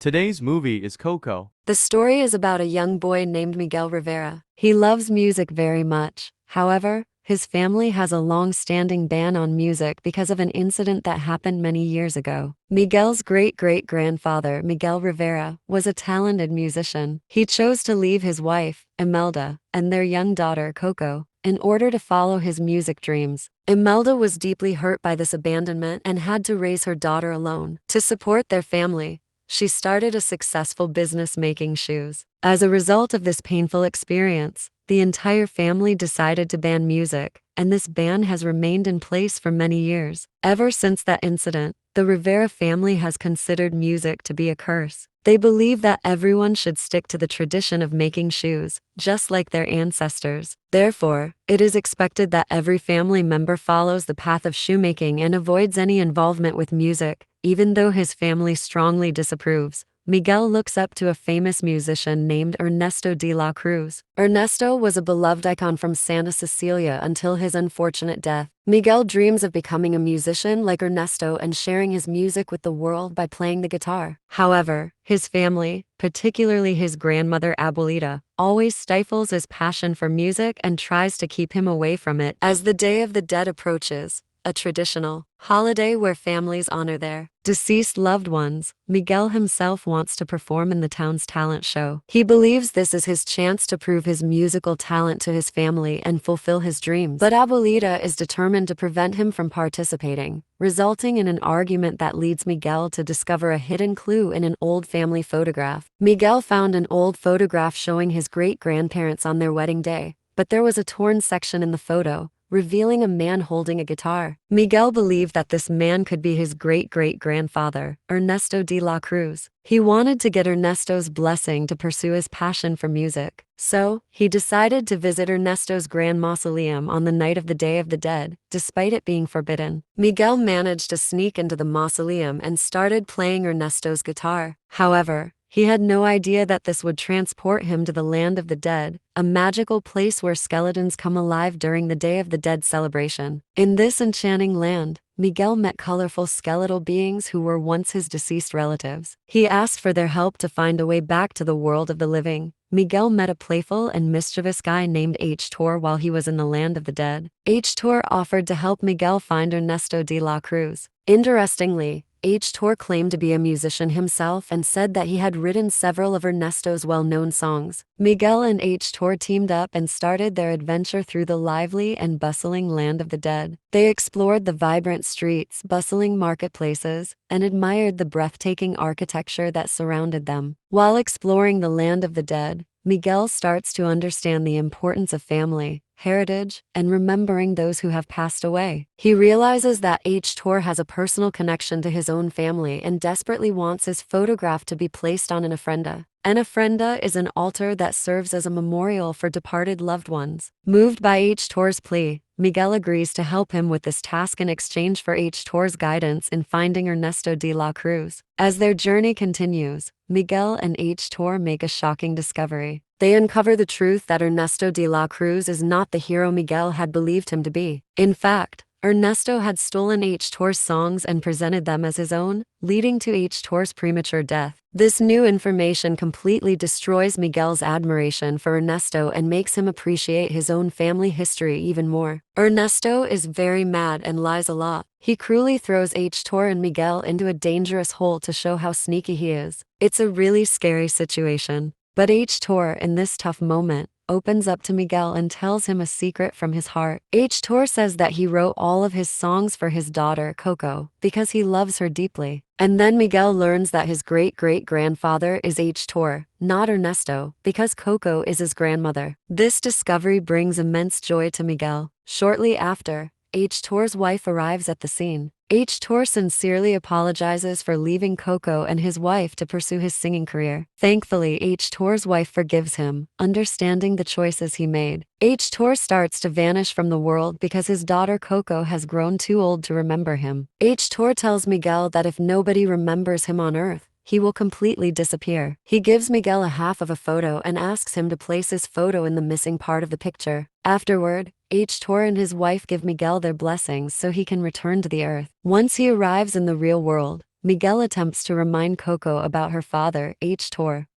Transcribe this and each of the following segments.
Today's movie is CoCo. The story is about a young boy named Miguel Rivera. He loves music very much. However, his family has a long-standing ban on music because of an incident that happened many years ago. Miguel's great-great-grandfather, Miguel Rivera, was a talented musician. He chose to leave his wife, Imelda, and their young daughter, CoCo, in order to follow his music dreams. Imelda was deeply hurt by this abandonment and had to raise her daughter alone. To support their family, she started a successful business making shoes. As a result of this painful experience, the entire family decided to ban music, and this ban has remained in place for many years. Ever since that incident, the Rivera family has considered music to be a curse. They believe that everyone should stick to the tradition of making shoes, just like their ancestors. Therefore, it is expected that every family member follows the path of shoemaking and avoids any involvement with music. Even though his family strongly disapproves, Miguel looks up to a famous musician named Ernesto de la Cruz. Ernesto was a beloved icon from Santa Cecilia until his unfortunate death. Miguel dreams of becoming a musician like Ernesto and sharing his music with the world by playing the guitar. However, his family, particularly his grandmother Abuelita, always stifles his passion for music and tries to keep him away from it. As the Day of the Dead approaches, a traditional holiday where families honor their deceased loved ones, Miguel himself wants to perform in the town's talent show. He believes this is his chance to prove his musical talent to his family and fulfill his dreams. But Abuelita is determined to prevent him from participating, resulting in an argument that leads Miguel to discover a hidden clue in an old family photograph. Miguel found an old photograph showing his great-grandparents on their wedding day, but there was a torn section in the photo, revealing a man holding a guitar. Miguel believed that this man could be his great-great-grandfather, Ernesto de la Cruz. He wanted to get Ernesto's blessing to pursue his passion for music. So, he decided to visit Ernesto's grand mausoleum on the night of the Day of the Dead, despite it being forbidden. Miguel managed to sneak into the mausoleum and started playing Ernesto's guitar. However, he had no idea that this would transport him to the land of the dead, a magical place where skeletons come alive during the Day of the Dead celebration. In this enchanting land, Miguel met colorful skeletal beings who were once his deceased relatives. He asked for their help to find a way back to the world of the living. Miguel met a playful and mischievous guy named H-Tor while he was in the land of the dead. H-Tor offered to help Miguel find Ernesto de la Cruz. Interestingly, H-Tor claimed to be a musician himself and said that he had written several of Ernesto's well-known songs. Miguel and H-Tor teamed up and started their adventure through the lively and bustling land of the dead. They explored the vibrant streets, bustling marketplaces, and admired the breathtaking architecture that surrounded them. While exploring the land of the dead, Miguel starts to understand the importance of family, heritage, and remembering those who have passed away. He realizes that H-Tor has a personal connection to his own family and desperately wants his photograph to be placed on an ofrenda. An ofrenda is an altar that serves as a memorial for departed loved ones. Moved by H-Tor's plea, Miguel agrees to help him with this task in exchange for H-Tor's guidance in finding Ernesto de la Cruz. As their journey continues, Miguel and H-Tor make a shocking discovery. They uncover the truth that Ernesto de la Cruz is not the hero Miguel had believed him to be. In fact, Ernesto had stolen H-Tor's songs and presented them as his own, leading to H-Tor's premature death. This new information completely destroys Miguel's admiration for Ernesto and makes him appreciate his own family history even more. Ernesto is very mad and lies a lot. He cruelly throws H-Tor and Miguel into a dangerous hole to show how sneaky he is. It's a really scary situation. But H-Tor, in this tough moment, opens up to Miguel and tells him a secret from his heart. H-Tor says that he wrote all of his songs for his daughter, CoCo, because he loves her deeply. And then Miguel learns that his great-great-grandfather is H-Tor, not Ernesto, because CoCo is his grandmother. This discovery brings immense joy to Miguel. Shortly after, H-Tor's wife arrives at the scene. H-Tor sincerely apologizes for leaving CoCo and his wife to pursue his singing career. Thankfully, H-Tor's wife forgives him, understanding the choices he made. H-Tor starts to vanish from the world because his daughter CoCo has grown too old to remember him. H-Tor tells Miguel that if nobody remembers him on Earth, he will completely disappear. He gives Miguel a half of a photo and asks him to place his photo in the missing part of the picture. Afterward, H-Tor and his wife give Miguel their blessings so he can return to the earth. Once he arrives in the real world, Miguel attempts to remind CoCo about her father, H.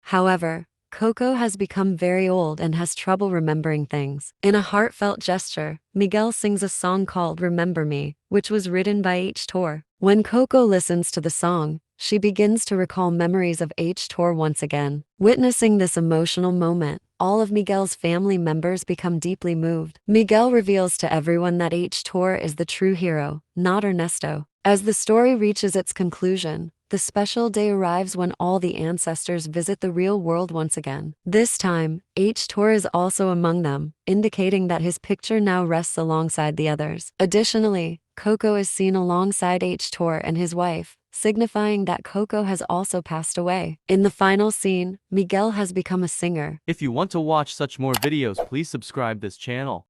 However, CoCo has become very old and has trouble remembering things. In a heartfelt gesture, Miguel sings a song called Remember Me, which was written by H. When CoCo listens to the song, she begins to recall memories of H. once again. Witnessing this emotional moment, all of Miguel's family members become deeply moved. Miguel reveals to everyone that H. is the true hero, not Ernesto. As the story reaches its conclusion, the special day arrives when all the ancestors visit the real world once again. This time, H. is also among them, indicating that his picture now rests alongside the others. Additionally, CoCo is seen alongside H. and his wife, signifying that CoCo has also passed away. In the final scene, Miguel has become a singer. If you want to watch such more videos, please subscribe this channel.